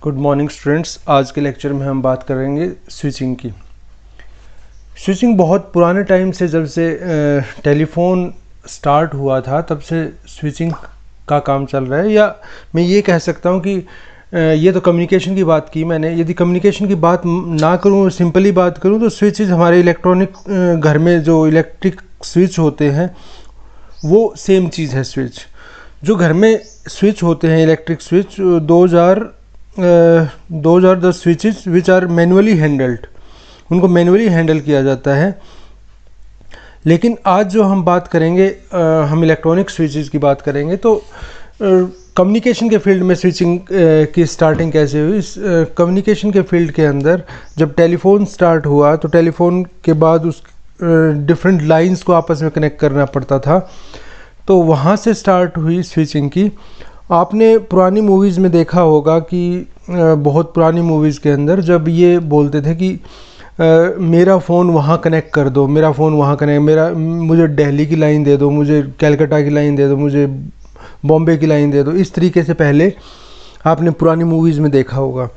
Good morning students. आज के lecture में हम बात करेंगे स्विचिंग की। स्विचिंग बहुत पुराने टाइम से, जब से टेलीफोन स्टार्ट हुआ था तब से स्विचिंग का काम चल रहा है। या मैं ये कह सकता हूँ कि ये तो कम्युनिकेशन की बात की मैंने। यदि कम्युनिकेशन की बात ना करूँ, सिंपली बात करूँ, तो स्विचेज हमारे इलेक्ट्रॉनिक घर में जो इलेक्ट्रिक स्विच होते हैं वो सेम चीज़ है। स्विच जो घर में स्विच होते हैं, electric switch 2010 switches which are manually handled, उनको मैनुअली हैंडल किया जाता है। लेकिन आज जो हम बात करेंगे, हम इलेक्ट्रॉनिक स्विचेस की बात करेंगे। तो कम्युनिकेशन के फील्ड में स्विचिंग की स्टार्टिंग कैसे हुई? कम्युनिकेशन के फील्ड के अंदर जब टेलीफोन स्टार्ट हुआ तो टेलीफोन के बाद उस डिफरेंट लाइंस को आपस में कनेक्ट करना पड़ता था, तो वहाँ से स्टार्ट हुई स्विचिंग की। आपने पुरानी मूवीज़ में देखा होगा कि बहुत पुरानी मूवीज़ के अंदर जब ये बोलते थे कि मेरा फ़ोन वहाँ कनेक्ट कर दो, मेरा फ़ोन वहाँ कनेक्ट, मुझे दिल्ली की लाइन दे दो, मुझे कलकत्ता की लाइन दे दो, मुझे बॉम्बे की लाइन दे दो, इस तरीके से पहले आपने पुरानी मूवीज़ में देखा होगा।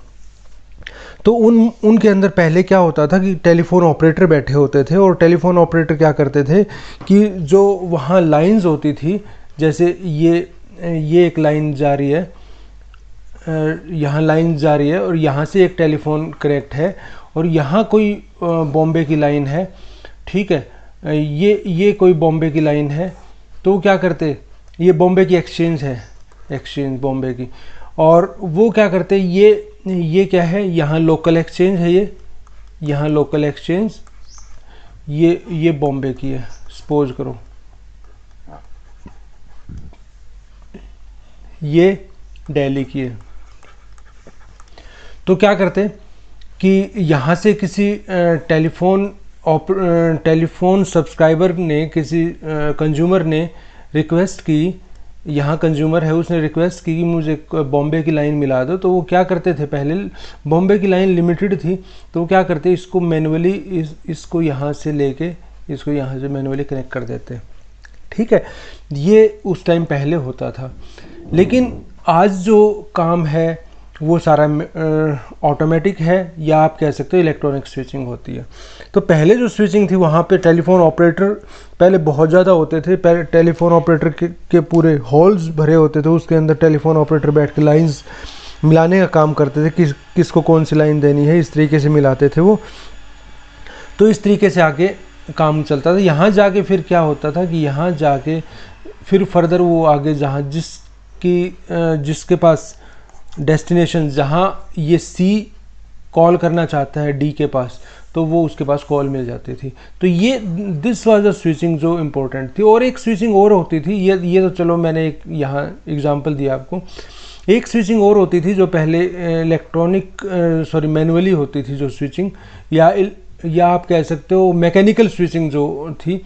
तो उनके अंदर पहले क्या होता था कि टेलीफोन ऑपरेटर बैठे होते थे, और टेलीफोन ऑपरेटर क्या करते थे कि जो वहाँ लाइंस होती थी, जैसे ये एक लाइन जा रही है, यहाँ लाइन जा रही है, और यहाँ से एक टेलीफोन कनेक्ट है, और यहाँ कोई बॉम्बे की लाइन है, ठीक है, ये कोई बॉम्बे की लाइन है। तो क्या करते, ये बॉम्बे की एक्सचेंज है, एक्सचेंज बॉम्बे की, और वो क्या करते, ये क्या है, यहाँ लोकल एक्सचेंज है, यहाँ लोकल एक्सचेंज, ये बॉम्बे की है, सपोज करो, ये दिल्ली की है। तो क्या करते कि यहाँ से किसी टेलीफोन सब्सक्राइबर ने, किसी कंज्यूमर ने रिक्वेस्ट की, यहाँ कंज्यूमर है, उसने रिक्वेस्ट की कि मुझे बॉम्बे की लाइन मिला दो। तो वो क्या करते थे, पहले बॉम्बे की लाइन लिमिटेड थी, तो वो क्या करते, इसको मैनुअली इसको यहाँ से लेके इसको यहाँ से मैनुअली कनेक्ट कर देते, ठीक है। ये उस टाइम पहले होता था। लेकिन आज जो काम है वो सारा ऑटोमेटिक है, या आप कह सकते हो इलेक्ट्रॉनिक स्विचिंग होती है। तो पहले जो स्विचिंग थी वहाँ पे टेलीफोन ऑपरेटर पहले बहुत ज़्यादा होते थे। पहले टेलीफोन ऑपरेटर के पूरे हॉल्स भरे होते थे, उसके अंदर टेलीफोन ऑपरेटर बैठ के लाइंस मिलाने का काम करते थे, किसको कौन सी लाइन देनी है, इस तरीके से मिलाते थे वो। तो इस तरीके से आगे काम चलता था। यहाँ जाके फिर क्या होता था कि यहाँ जाके फिर फर्दर वो आगे जहाँ जिसके पास डेस्टिनेशन, जहाँ ये सी कॉल करना चाहता है डी के पास, तो वो उसके पास कॉल मिल जाती थी। तो ये दिस वाज द स्विचिंग जो इम्पोर्टेंट थी। और एक स्विचिंग और होती थी, ये तो चलो मैंने एक यहाँ एग्जांपल दिया आपको। एक स्विचिंग और होती थी जो पहले मैनुअली होती थी जो स्विचिंग, या आप कह सकते हो मैकेनिकल स्विचिंग जो थी।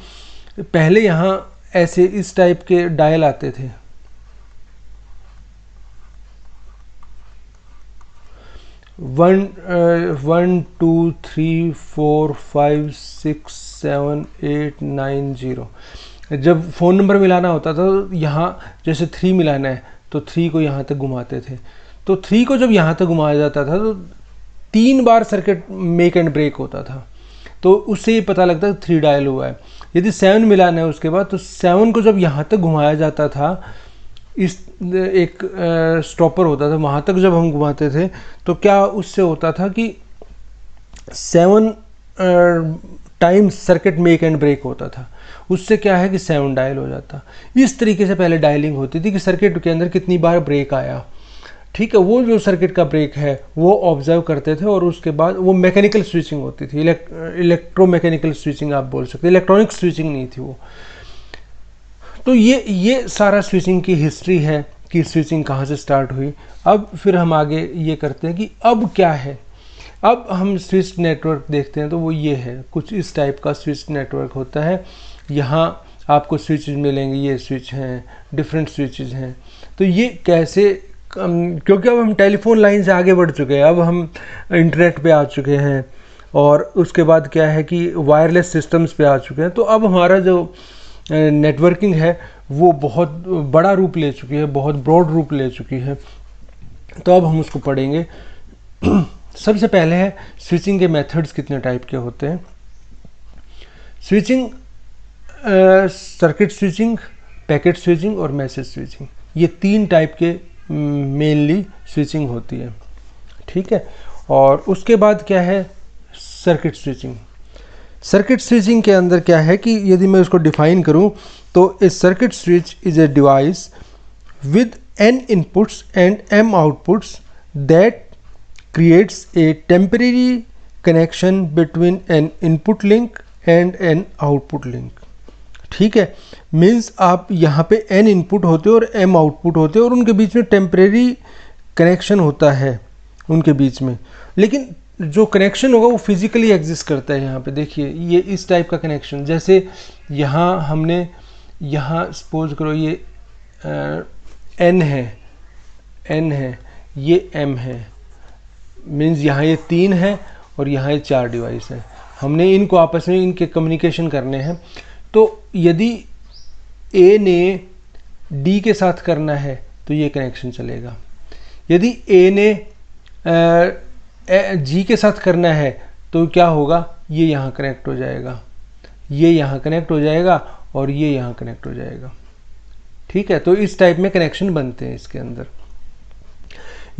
पहले यहाँ ऐसे इस टाइप के डायल आते थे, 1 2 3 4 5 6 7 8 9 0। जब फ़ोन नंबर मिलाना होता था तो यहाँ जैसे 3 मिलाना है तो 3 को यहाँ तक घुमाते थे। तो 3 को जब यहाँ तक घुमाया जाता था तो 3 बार सर्किट मेक एंड ब्रेक होता था, तो उससे ये पता लगता है 3 डायल हुआ है। यदि 7 मिलाना है उसके बाद, तो 7 को जब यहाँ तक घुमाया जाता था, इस एक स्टॉपर होता था, वहाँ तक जब हम घुमाते थे तो क्या उससे होता था कि 7 times circuit make and break होता था। उससे क्या है कि 7 डायल हो जाता। इस तरीके से पहले डायलिंग होती थी कि सर्किट के अंदर कितनी बार ब्रेक आया, ठीक है। वो जो सर्किट का ब्रेक है वो ऑब्जर्व करते थे, और उसके बाद वो मैकेनिकल स्विचिंग होती थी, इलेक्ट्रोमैकेनिकल स्विचिंग आप बोल सकते, इलेक्ट्रॉनिक स्विचिंग नहीं थी वो। तो ये सारा स्विचिंग की हिस्ट्री है कि स्विचिंग कहाँ से स्टार्ट हुई। अब फिर हम आगे ये करते हैं कि अब क्या है। अब हम स्विच नेटवर्क देखते हैं, तो वो ये है, कुछ इस टाइप का स्विच नेटवर्क होता है। यहाँ आपको स्विचेज मिलेंगे, ये स्विच हैं, डिफरेंट स्विचेज हैं। तो ये कैसे, क्योंकि अब हम टेलीफोन लाइन से आगे बढ़ चुके हैं, अब हम इंटरनेट पे आ चुके हैं, और उसके बाद क्या है कि वायरलेस सिस्टम्स पे आ चुके हैं। तो अब हमारा जो नेटवर्किंग है वो बहुत बड़ा रूप ले चुकी है, बहुत ब्रॉड रूप ले चुकी है। तो अब हम उसको पढ़ेंगे सबसे पहले है स्विचिंग के मेथड्स कितने टाइप के होते हैं। Switching, circuit switching, packet switching और मैसेज स्विचिंग, ये 3 टाइप के मेनली स्विचिंग होती है, ठीक है। और उसके बाद क्या है सर्किट स्विचिंग। सर्किट स्विचिंग के अंदर क्या है कि यदि मैं उसको डिफाइन करूं तो a circuit switch is a device with n inputs and m outputs that creates a temporary connection between an input link and an output link, ठीक है। मीन्स आप यहाँ पे n इनपुट होते हैं और m आउटपुट होते हैं और उनके बीच में टेम्परेरी कनेक्शन होता है उनके बीच में, लेकिन जो कनेक्शन होगा वो फिजिकली एग्जिस्ट करता है। यहाँ पे देखिए ये इस टाइप का कनेक्शन, जैसे यहाँ हमने यहाँ सपोज करो ये n है, ये m है, मीन्स यहाँ ये 3 है और यहाँ ये 4 डिवाइस है। हमने इनको आपस में इनके कम्युनिकेशन करने हैं। तो यदि A ने D के साथ करना है तो ये कनेक्शन चलेगा, यदि A ने G के साथ करना है तो क्या होगा, ये यहाँ कनेक्ट हो जाएगा, ये यहाँ कनेक्ट हो जाएगा और ये यहाँ कनेक्ट हो जाएगा, ठीक है। तो इस टाइप में कनेक्शन बनते हैं इसके अंदर।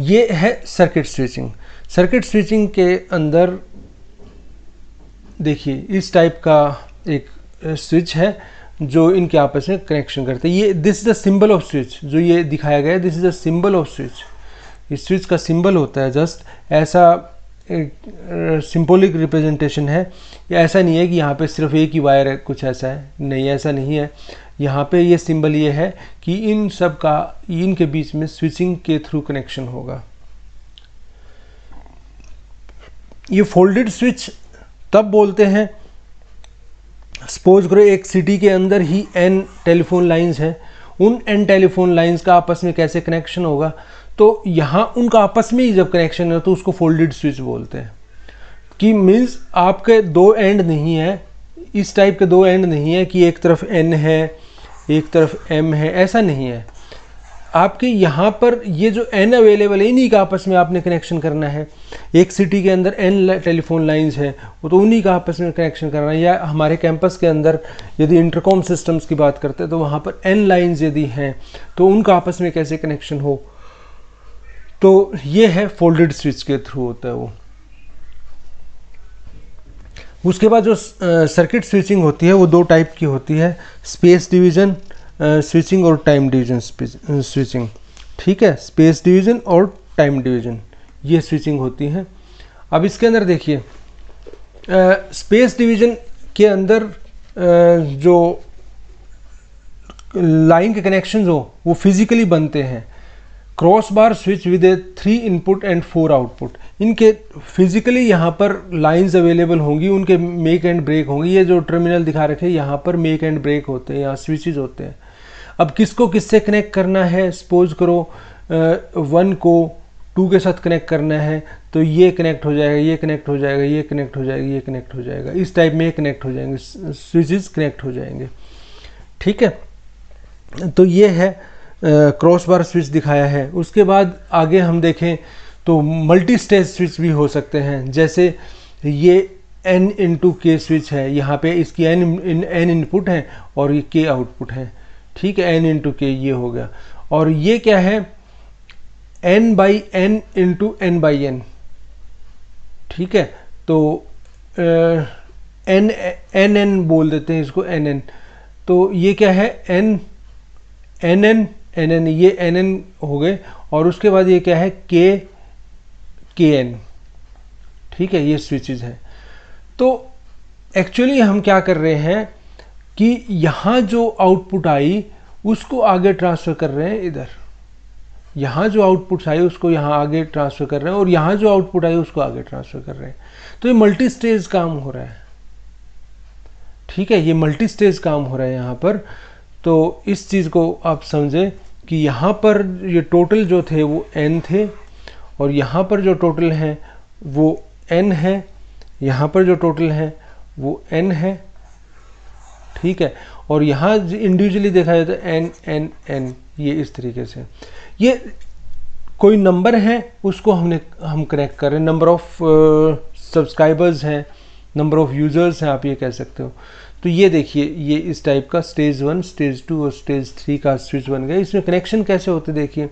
ये है सर्किट स्विचिंग। सर्किट स्विचिंग के अंदर देखिए इस टाइप का एक स्विच है जो इनके आपस में कनेक्शन करते हैं। ये this is the symbol off switch, जो ये दिखाया गया है this is the symbol off switch. इस स्विच का सिंबल होता है, जस्ट ऐसा सिंबॉलिक रिप्रेजेंटेशन है। या ऐसा नहीं है कि यहाँ पे सिर्फ एक ही वायर है, कुछ ऐसा है, नहीं ऐसा नहीं है। यहाँ पे ये सिंबल ये है कि इन सब का इनके बीच में स्विचिंग के थ्रू कनेक्शन होगा। ये फोल्डेड स्विच तब बोलते हैं, सपोज करो एक सिटी के अंदर ही n टेलीफोन लाइंस हैं, उन n टेलीफोन लाइंस का आपस में कैसे कनेक्शन होगा, तो यहाँ उनका आपस में ही जब कनेक्शन है तो उसको फोल्डेड स्विच बोलते हैं। कि मीन्स आपके 2 एंड नहीं है, इस टाइप के 2 एंड नहीं है कि एक तरफ n है एक तरफ m है, ऐसा नहीं है। आपके यहाँ पर ये जो n अवेलेबल है इन्हीं का आपस में आपने कनेक्शन करना है। एक सिटी के अंदर n टेलीफोन लाइंस है, वो तो उन्हीं का आपस में कनेक्शन करना है। या हमारे कैंपस के अंदर यदि इंटरकॉम सिस्टम्स की बात करते हैं तो वहाँ पर n लाइंस यदि हैं तो उनका आपस में कैसे कनेक्शन हो, तो ये है फोल्डेड स्विच के थ्रू होता है वो। उसके बाद जो सर्किट स्विचिंग होती है वो 2 टाइप की होती है, स्पेस डिवीजन स्विचिंग और टाइम डिवीजन स्विचिंग, ठीक है। स्पेस डिवीजन और टाइम डिवीजन ये स्विचिंग होती है। अब इसके अंदर देखिए स्पेस डिवीजन के अंदर जो लाइन के कनेक्शंस हो वो फिजिकली बनते हैं। Cross bar switch with A 3 input and 4 output, इनके फिजिकली यहाँ पर लाइंस अवेलेबल होंगी, उनके मेक एंड ब्रेक होंगी। ये जो टर्मिनल दिखा रखे हैं यहाँ पर मेक एंड ब्रेक होते हैं, यहाँ स्विचेस होते हैं। अब किसको किससे कनेक्ट करना है, सपोज करो 1 को 2 के साथ कनेक्ट करना है तो ये कनेक्ट हो जाएगा, ये कनेक्ट हो जाएगा, ये कनेक्ट हो जाएगा, ये कनेक्ट हो जाएगा, इस टाइप में कनेक्ट हो जाएंगे, स्विचेस कनेक्ट हो जाएंगे, ठीक है। तो ये है क्रॉस बार स्विच दिखाया है। उसके बाद आगे हम देखें तो मल्टी स्टेज स्विच भी हो सकते हैं, जैसे ये n/k स्विच है, यहाँ पे इसकी n इनपुट है और ये k आउटपुट है, ठीक है। n/k ये हो गया, और ये क्या है n/n × n/n, ठीक है। तो nn बोल देते हैं इसको, nn। तो ये क्या है nn ये nn हो गए, और उसके बाद ये क्या है kn, ठीक है। ये स्विचेस है। तो एक्चुअली हम क्या कर रहे हैं कि यहाँ जो आउटपुट आई उसको आगे ट्रांसफ़र कर रहे हैं इधर, यहाँ जो आउटपुट आई उसको यहाँ आगे ट्रांसफ़र कर रहे हैं, और यहाँ जो आउटपुट आई उसको आगे ट्रांसफ़र कर रहे हैं। तो ये मल्टी स्टेज काम हो रहा है, ठीक है। ये मल्टी स्टेज काम हो रहा है यहाँ पर। तो इस चीज़ को आप समझें कि यहाँ पर ये टोटल जो थे वो n थे, और यहाँ पर जो टोटल हैं वो n है, यहाँ पर जो टोटल है वो n है, ठीक है। और यहाँ इंडिविजुअली देखा जाए तो n n n, ये इस तरीके से। ये कोई नंबर है उसको हम कनेक्ट कर रहे हैं, नंबर ऑफ सब्सक्राइबर्स हैं, नंबर ऑफ यूज़र्स हैं, आप ये कह सकते हो। तो ये देखिए, ये इस टाइप का स्टेज 1, स्टेज 2 और स्टेज 3 का स्विच बन गया। इसमें कनेक्शन कैसे होते देखिए,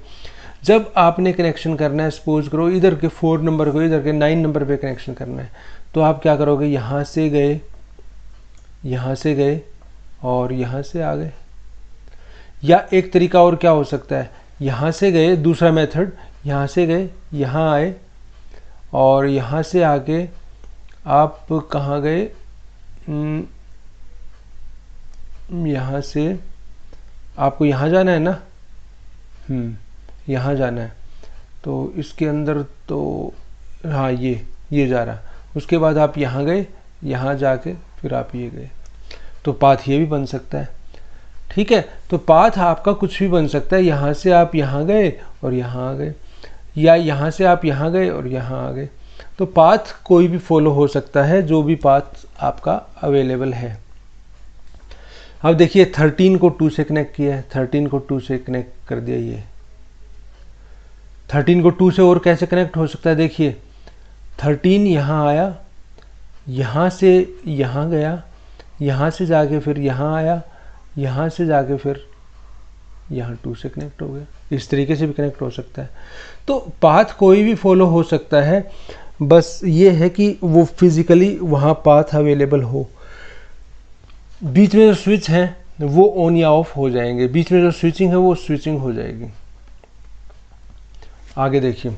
जब आपने कनेक्शन करना है, सपोज करो इधर के 4 नंबर को इधर के 9 नंबर पे कनेक्शन करना है, तो आप क्या करोगे, यहाँ से गए, यहाँ से गए और यहाँ से आ गए। या एक तरीका और क्या हो सकता है, यहाँ से गए, दूसरा मेथड, यहाँ से गए, यहाँ आए और यहाँ से आके आप कहाँ गए, यहाँ से आपको यहाँ जाना है ना, यहाँ जाना है, तो इसके अंदर तो हाँ ये जा रहा। उसके बाद आप यहाँ गए, यहाँ जाके फिर आप ये गए, तो पाथ ये भी बन सकता है। ठीक है, तो पाथ आपका कुछ भी बन सकता है, यहाँ से आप यहाँ गए और यहाँ आ गए, या यहाँ से आप यहाँ गए और यहाँ आ गए। तो पाथ कोई भी फॉलो हो सकता है, जो भी पाथ आपका अवेलेबल है। अब देखिए 13 को 2 से कनेक्ट किया है, 13 को 2 से कनेक्ट कर दिया। ये 13 को 2 से और कैसे कनेक्ट हो सकता है, देखिए 13 यहाँ आया, यहाँ से यहाँ गया, यहाँ से जाके फिर यहाँ आया, यहाँ से जाके फिर यहाँ 2 से कनेक्ट हो गया। इस तरीके से भी कनेक्ट हो सकता है। तो पाथ कोई भी फॉलो हो सकता है, बस ये है कि वो फिजिकली वहाँ पाथ अवेलेबल हो। बीच में जो स्विच है वो ऑन या ऑफ हो जाएंगे, बीच में जो स्विचिंग है वो स्विचिंग हो जाएगी। आगे देखिए,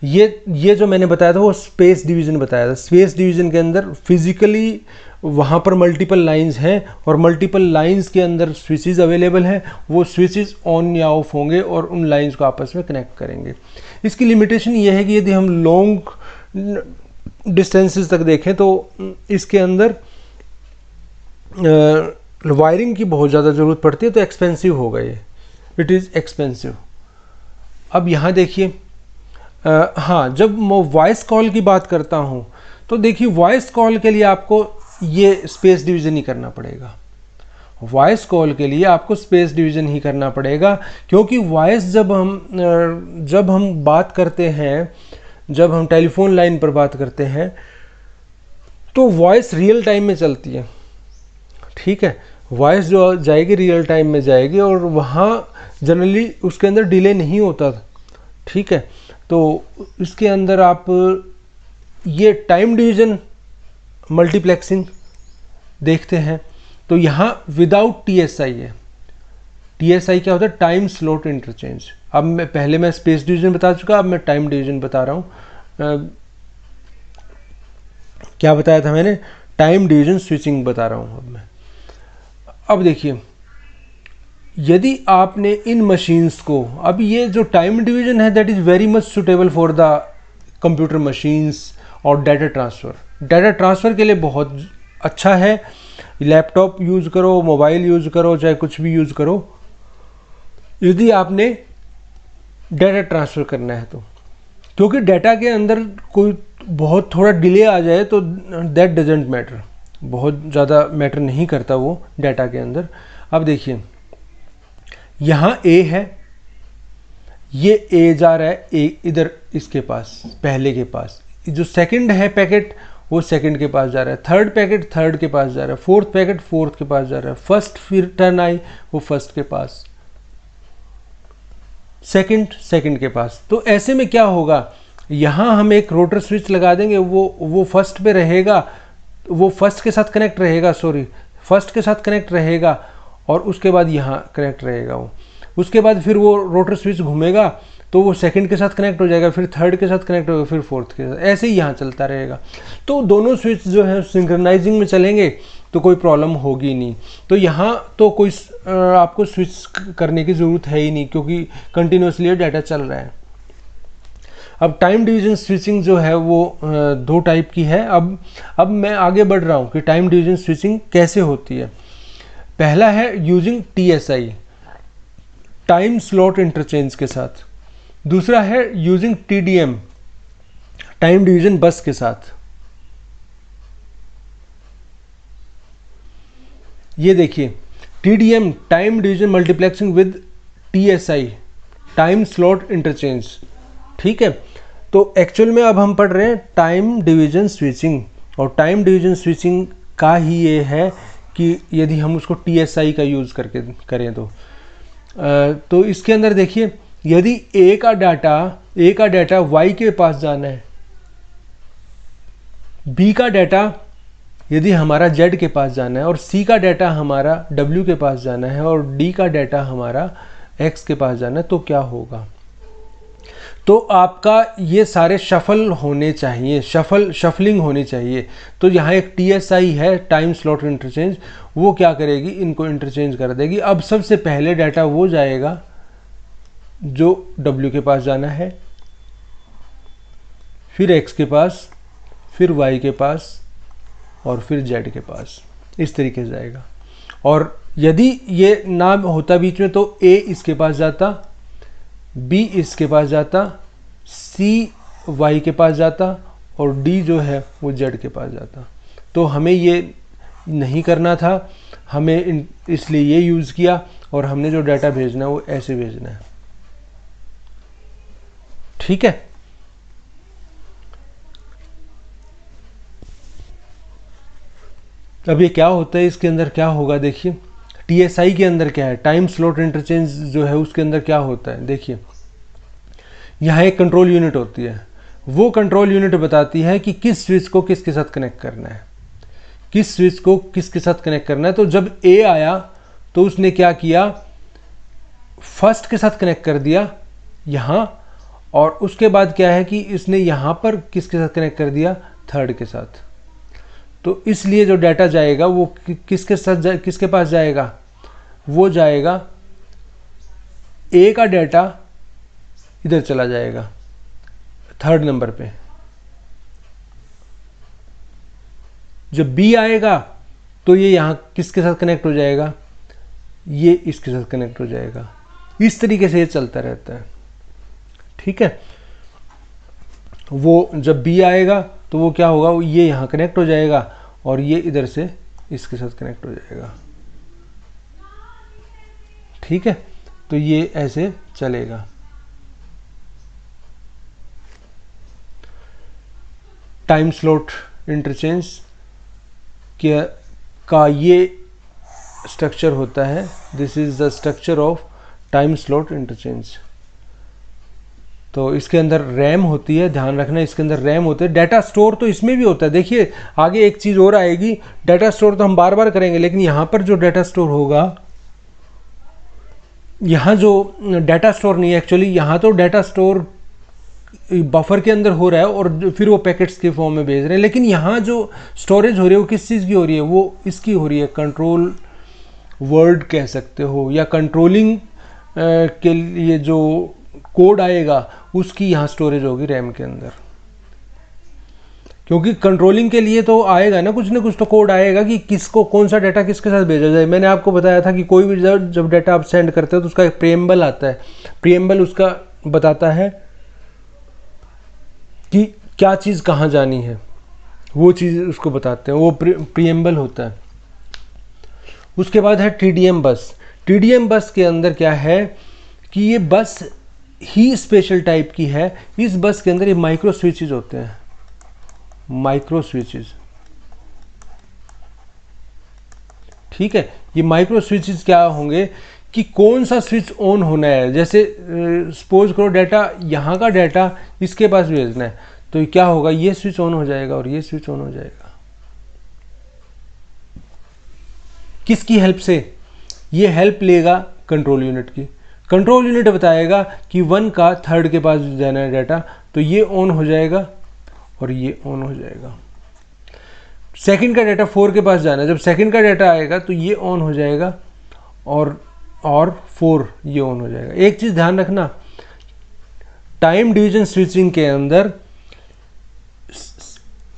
ये जो मैंने बताया था वो स्पेस डिवीजन बताया था। स्पेस डिवीजन के अंदर फिजिकली वहाँ पर मल्टीपल लाइंस हैं और मल्टीपल लाइंस के अंदर स्विचेस अवेलेबल हैं, वो स्विचेस ऑन या ऑफ होंगे और उन लाइंस को आपस में कनेक्ट करेंगे। इसकी लिमिटेशन ये है कि यदि हम लॉन्ग डिस्टेंसेस तक देखें तो इसके अंदर वायरिंग की बहुत ज़्यादा ज़रूरत पड़ती है, तो एक्सपेंसिव होगा ये, इट इज़ एक्सपेंसिव। अब यहाँ देखिए, हाँ, जब मैं वॉइस कॉल की बात करता हूँ तो देखिए वॉइस कॉल के लिए आपको ये स्पेस डिवीज़न ही करना पड़ेगा। वॉइस कॉल के लिए आपको स्पेस डिवीज़न ही करना पड़ेगा, क्योंकि वॉइस जब हम बात करते हैं, जब हम टेलीफोन लाइन पर बात करते हैं तो वॉइस रियल टाइम में चलती है। ठीक है, वॉइस जो जाएगी रियल टाइम में जाएगी और वहाँ जनरली उसके अंदर डिले नहीं होता। ठीक है, तो इसके अंदर आप ये टाइम डिवीज़न मल्टीप्लेक्सिंग देखते हैं, तो यहाँ विदाउट टीएसआई है। टीएसआई क्या होता है, टाइम स्लॉट इंटरचेंज। अब मैं स्पेस डिवीज़न बता चुका, अब मैं टाइम डिवीज़न बता रहा हूँ। क्या बताया था मैंने, टाइम डिवीज़न स्विचिंग बता रहा हूँ अब देखिए, यदि आपने इन मशीन्स को, अब ये जो टाइम डिवीज़न है that is very much suitable for the computer machines और डाटा ट्रांसफ़र। डाटा ट्रांसफ़र के लिए बहुत अच्छा है। लैपटॉप यूज़ करो, मोबाइल यूज़ करो, चाहे कुछ भी यूज़ करो, यदि आपने डाटा ट्रांसफ़र करना है तो, क्योंकि डाटा के अंदर कोई बहुत थोड़ा डिले आ जाए तो दैट डजेंट मैटर, बहुत ज़्यादा मैटर नहीं करता वो डाटा के अंदर। अब देखिए, यहाँ ए है, ये ए जा रहा है ए इधर इसके पास, पहले के पास। जो सेकंड है पैकेट वो सेकंड के पास जा रहा है, थर्ड पैकेट थर्ड के पास जा रहा है, फोर्थ पैकेट फोर्थ के पास जा रहा है, फर्स्ट फिर टर्न आई वो फर्स्ट के पास, सेकंड सेकंड के पास। तो ऐसे में क्या होगा, यहाँ हम एक रोटर स्विच लगा देंगे, वो फर्स्ट पे रहेगा, वो फर्स्ट के साथ कनेक्ट रहेगा, फर्स्ट के साथ कनेक्ट रहेगा और उसके बाद यहाँ कनेक्ट रहेगा वो। उसके बाद फिर वो रोटर स्विच घूमेगा तो वो सेकंड के साथ कनेक्ट हो जाएगा, फिर थर्ड के साथ कनेक्ट होगा, फिर फोर्थ के साथ, ऐसे ही यहाँ चलता रहेगा। तो दोनों स्विच जो है सिंक्रोनाइजिंग में चलेंगे तो कोई प्रॉब्लम होगी नहीं। तो यहाँ तो कोई आपको स्विच करने की ज़रूरत है ही नहीं, क्योंकि कंटिन्यूसली डाटा चल रहा है। अब टाइम डिवीजन स्विचिंग जो है वो 2 टाइप की है। अब मैं आगे बढ़ रहा हूँ कि टाइम डिवीजन स्विचिंग कैसे होती है। पहला है using TSI, time slot interchange के साथ। दूसरा है यूजिंग टीडीएम, टाइम डिवीजन बस के साथ। ये देखिए, TDM time division multiplexing with TSI, time slot interchange. ठीक है, तो एक्चुअल में अब हम पढ़ रहे हैं टाइम डिवीजन स्विचिंग, और टाइम डिवीजन स्विचिंग का ही ये है कि यदि हम उसको TSI का यूज़ करके करें तो इसके अंदर देखिए, यदि ए का डाटा Y के पास जाना है, B का डाटा यदि हमारा Z के पास जाना है, और C का डाटा हमारा W के पास जाना है, और D का डाटा हमारा X के पास जाना है, तो क्या होगा? तो आपका ये सारे शफल होने चाहिए, शफलिंग होनी चाहिए। तो यहाँ एक TSI है, टाइम स्लॉट इंटरचेंज, वो क्या करेगी, इनको इंटरचेंज कर देगी। अब सबसे पहले डाटा वो जाएगा जो W के पास जाना है, फिर X के पास, फिर Y के पास, और फिर Z के पास, इस तरीके से जाएगा। और यदि ये ना होता बीच में तो A इसके पास जाता, B इसके पास जाता, C Y के पास जाता, और D जो है वो Z के पास जाता। तो हमें ये नहीं करना था, हमें इसलिए ये यूज़ किया, और हमने जो डाटा भेजना है वो ऐसे भेजना है। ठीक है, अब ये क्या होता है, इसके अंदर क्या होगा देखिए, TSI के अंदर क्या है, टाइम स्लॉट इंटरचेंज जो है उसके अंदर क्या होता है, देखिए यहाँ एक कंट्रोल यूनिट होती है। वो कंट्रोल यूनिट बताती है कि किस स्विच को किसके साथ कनेक्ट करना है, किस स्विच को किसके साथ कनेक्ट करना है। तो जब A आया तो उसने क्या किया, फर्स्ट के साथ कनेक्ट कर दिया यहाँ, और उसके बाद क्या है कि इसने यहाँ पर किसके साथ कनेक्ट कर दिया, थर्ड के साथ। तो इसलिए जो डाटा जाएगा वो किसके साथ किसके पास जाएगा, वो जाएगा A का डाटा इधर चला जाएगा थर्ड नंबर पे। जब B आएगा तो ये यहाँ किसके साथ कनेक्ट हो जाएगा, ये इसके साथ कनेक्ट हो जाएगा। इस तरीके से ये चलता रहता है। ठीक है, वो जब B आएगा तो वो क्या होगा, ये यहाँ कनेक्ट हो जाएगा, और ये इधर से इसके साथ कनेक्ट हो जाएगा। ठीक है, तो ये ऐसे चलेगा। टाइम स्लॉट इंटरचेंज का ये स्ट्रक्चर होता है, this is the structure of time slot interchange. तो इसके अंदर रैम होती है, ध्यान रखना, इसके अंदर रैम होते हैं। डाटा स्टोर तो इसमें भी होता है। देखिए आगे एक चीज़ और आएगी, डाटा स्टोर तो हम बार बार करेंगे, लेकिन यहाँ पर जो डाटा स्टोर होगा, यहाँ जो डाटा स्टोर नहीं है एक्चुअली, यहाँ तो डाटा स्टोर बफर के अंदर हो रहा है और फिर वो पैकेट्स के फॉर्म में भेज रहे हैं, लेकिन यहाँ जो स्टोरेज हो रही है वो किस चीज़ की हो रही है, वो इसकी हो रही है, कंट्रोल वर्ड कह सकते हो, या कंट्रोलिंग के लिए जो कोड आएगा उसकी यहाँ स्टोरेज होगी रैम के अंदर। क्योंकि कंट्रोलिंग के लिए तो आएगा ना कुछ तो कोड आएगा कि किसको कौन सा डाटा किसके साथ भेजा जाए। मैंने आपको बताया था कि कोई भी जब डाटा आप सेंड करते हो तो उसका एक प्रीएम्बल आता है। प्रीएम्बल उसका बताता है कि क्या चीज़ कहाँ जानी है, वो चीज़ उसको बताते हैं, वो प्रीएम्बल होता है। उसके बाद है TDM बस। TDM बस के अंदर क्या है कि ये बस ही स्पेशल टाइप की है। इस बस के अंदर ये माइक्रो स्विचेज होते हैं, माइक्रो स्विचेज। ठीक है, ये माइक्रो स्विचेज क्या होंगे कि कौन सा स्विच ऑन होना है। जैसे सपोज करो डाटा, यहाँ का डाटा इसके पास भेजना है, तो क्या होगा, ये स्विच ऑन हो जाएगा और ये स्विच ऑन हो जाएगा। किसकी हेल्प से, ये हेल्प लेगा कंट्रोल यूनिट की। कंट्रोल यूनिट बताएगा कि 1 का थर्ड के पास जाना है डाटा, तो ये ऑन हो जाएगा और ये ऑन हो जाएगा। सेकंड का डाटा 4 के पास जाना है, जब सेकंड का डाटा आएगा तो ये ऑन हो जाएगा और 4 ये ऑन हो जाएगा। एक चीज़ ध्यान रखना, टाइम डिवीजन स्विचिंग के अंदर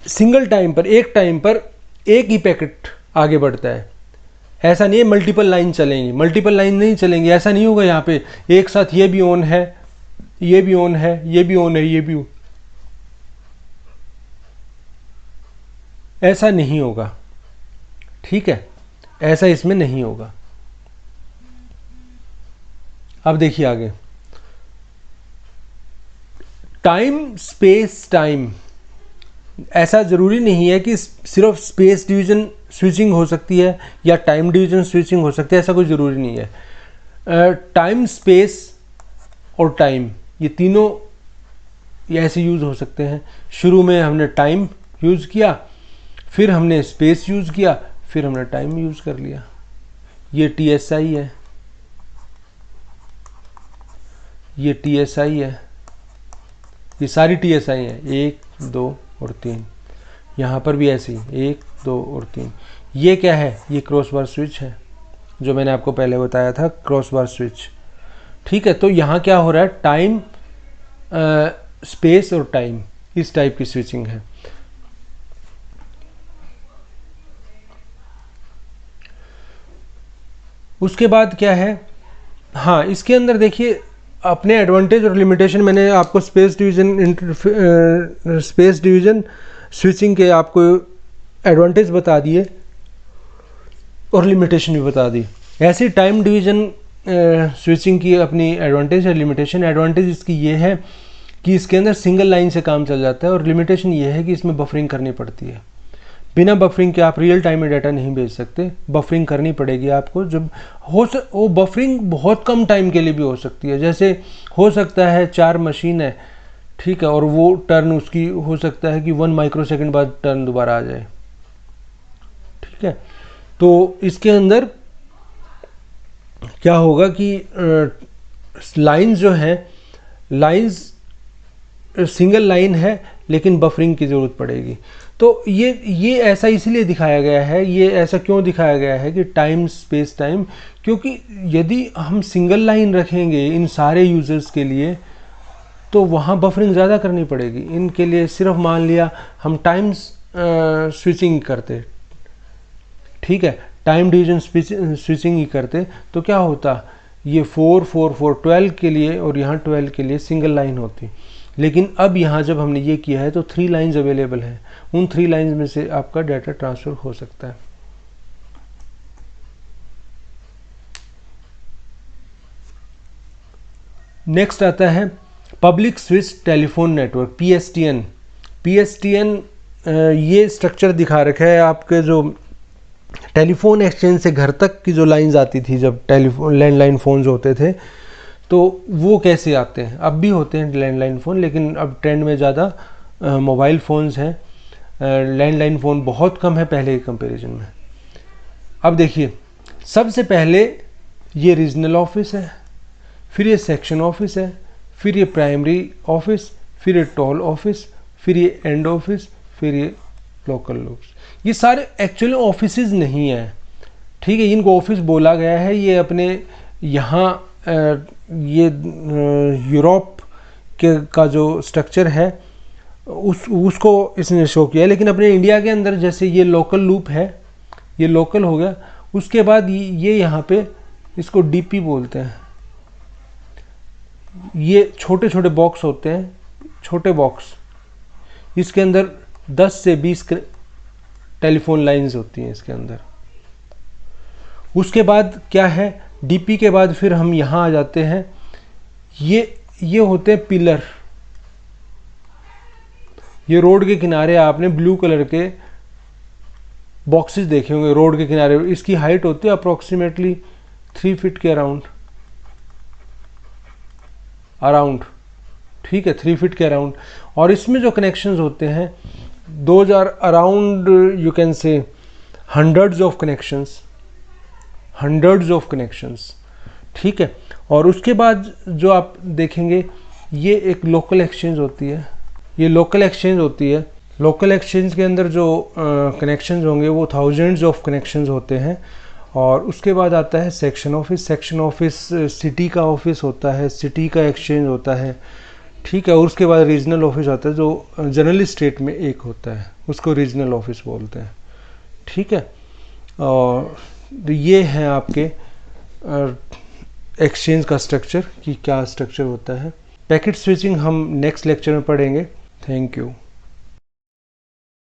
सिंगल टाइम पर, एक टाइम पर एक ही पैकेट आगे बढ़ता है। ऐसा नहीं है मल्टीपल लाइन चलेंगी, मल्टीपल लाइन नहीं चलेंगी, ऐसा नहीं होगा। यहाँ पे एक साथ ये भी ऑन है, ये भी ऑन है, ये भी ऑन है, ये भी ऑन, ऐसा नहीं होगा। ठीक है, ऐसा इसमें नहीं होगा। अब देखिए आगे, टाइम स्पेस टाइम, ऐसा ज़रूरी नहीं है कि सिर्फ स्पेस डिवीज़न स्विचिंग हो सकती है या टाइम डिवीज़न स्विचिंग हो सकती है, ऐसा कोई ज़रूरी नहीं है। टाइम स्पेस और टाइम ये तीनों ये ऐसे यूज़ हो सकते हैं। शुरू में हमने टाइम यूज़ किया, फिर हमने स्पेस यूज़ किया, फिर हमने टाइम यूज़ कर लिया। ये TSI है, ये TSI है, ये सारी TSI हैं, 1 2 और 3। यहाँ पर भी ऐसे ही 1 2 और 3। ये क्या है? ये क्रॉस बार स्विच है, जो मैंने आपको पहले बताया था, क्रॉस बार स्विच। ठीक है, तो यहाँ क्या हो रहा है? टाइम स्पेस और टाइम, इस टाइप की स्विचिंग है। उसके बाद क्या है? हाँ, इसके अंदर देखिए अपने एडवांटेज और लिमिटेशन मैंने आपको स्पेस डिवीज़न स्विचिंग के आपको एडवांटेज बता दिए और लिमिटेशन भी बता दी। ऐसे टाइम डिवीज़न स्विचिंग की अपनी एडवांटेज और लिमिटेशन। एडवांटेज इसकी ये है कि इसके अंदर सिंगल लाइन से काम चल जाता है, और लिमिटेशन ये है कि इसमें बफरिंग करनी पड़ती है। बिना बफरिंग के आप रियल टाइम में डाटा नहीं भेज सकते, बफरिंग करनी पड़ेगी आपको। जब वो बफरिंग बहुत कम टाइम के लिए भी हो सकती है, जैसे हो सकता है 4 मशीन है, ठीक है, और वो टर्न उसकी हो सकता है कि 1 माइक्रोसेकंड बाद टर्न दोबारा आ जाए। ठीक है, तो इसके अंदर क्या होगा कि लाइंस जो है, लाइंस सिंगल लाइन है लेकिन बफरिंग की ज़रूरत पड़ेगी। तो ये ऐसा इसलिए दिखाया गया है, ये ऐसा क्यों दिखाया गया है कि टाइम स्पेस टाइम, क्योंकि यदि हम सिंगल लाइन रखेंगे इन सारे यूजर्स के लिए तो वहाँ बफरिंग ज़्यादा करनी पड़ेगी। इनके लिए सिर्फ मान लिया हम टाइम स्विचिंग करते, ठीक है, टाइम डिवीजन स्विचिंग ही करते, तो क्या होता, ये 4 4 4 12 के लिए और यहाँ 12 के लिए सिंगल लाइन होती। लेकिन अब यहाँ जब हमने ये किया है तो 3 लाइंस अवेलेबल हैं, उन 3 लाइंस में से आपका डाटा ट्रांसफ़र हो सकता है। नेक्स्ट आता है public switch telephone network, PSTN। PSTN ये स्ट्रक्चर दिखा रखा है आपके जो टेलीफोन एक्सचेंज से घर तक की जो लाइंस आती थी, जब टेलीफोन लैंडलाइन फ़ोन्स होते थे, तो वो कैसे आते हैं? अब भी होते हैं लैंडलाइन फ़ोन, लेकिन अब ट्रेंड में ज़्यादा मोबाइल फ़ोन्स हैं। लैंडलाइन फ़ोन बहुत कम है पहले के कंपैरिजन में। अब देखिए, सबसे पहले ये रीजनल ऑफिस है, फिर ये सेक्शन ऑफिस है, फिर ये प्राइमरी ऑफिस, फिर ये टोल ऑफिस, फिर ये एंड ऑफिस, फिर ये लोकल लूप्स। ये सारे एक्चुअली ऑफिसेज नहीं हैं, ठीक है, इनको ऑफिस बोला गया है। ये अपने यहाँ ये यूरोप का जो स्ट्रक्चर है उसको इसने शो किया है, लेकिन अपने इंडिया के अंदर जैसे ये लोकल लूप है, ये लोकल हो गया। उसके बाद ये यहाँ पे इसको DP बोलते हैं। ये छोटे छोटे बॉक्स होते हैं, छोटे बॉक्स, इसके अंदर 10 से 20 टेलीफोन लाइंस होती हैं इसके अंदर। उसके बाद क्या है, DP के बाद फिर हम यहाँ आ जाते हैं, ये होते हैं पिलर। ये रोड के किनारे आपने ब्लू कलर के बॉक्सेस देखे होंगे रोड के किनारे, इसकी हाइट होती है अप्रोक्सीमेटली 3 फीट के अराउंड, ठीक है, 3 फीट के अराउंड। और इसमें जो कनेक्शंस होते हैं 2000 around, you can say hundreds of connections, ठीक है। और उसके बाद जो आप देखेंगे ये एक लोकल एक्सचेंज होती है, ये लोकल एक्सचेंज होती है। लोकल एक्सचेंज के अंदर जो कनेक्शंस होंगे वो थाउजेंड्स ऑफ कनेक्शंस होते हैं। और उसके बाद आता है section office. Section office city का ऑफिस होता है, सिटी का एक्सचेंज होता है, ठीक है। और उसके बाद रीजनल ऑफिस आता है जो जनरली स्टेट में एक होता है, उसको रीजनल ऑफिस बोलते हैं, ठीक है। और ये है आपके एक्सचेंज का स्ट्रक्चर कि क्या स्ट्रक्चर होता है। पैकेट स्विचिंग हम नेक्स्ट लेक्चर में पढ़ेंगे। Thank you.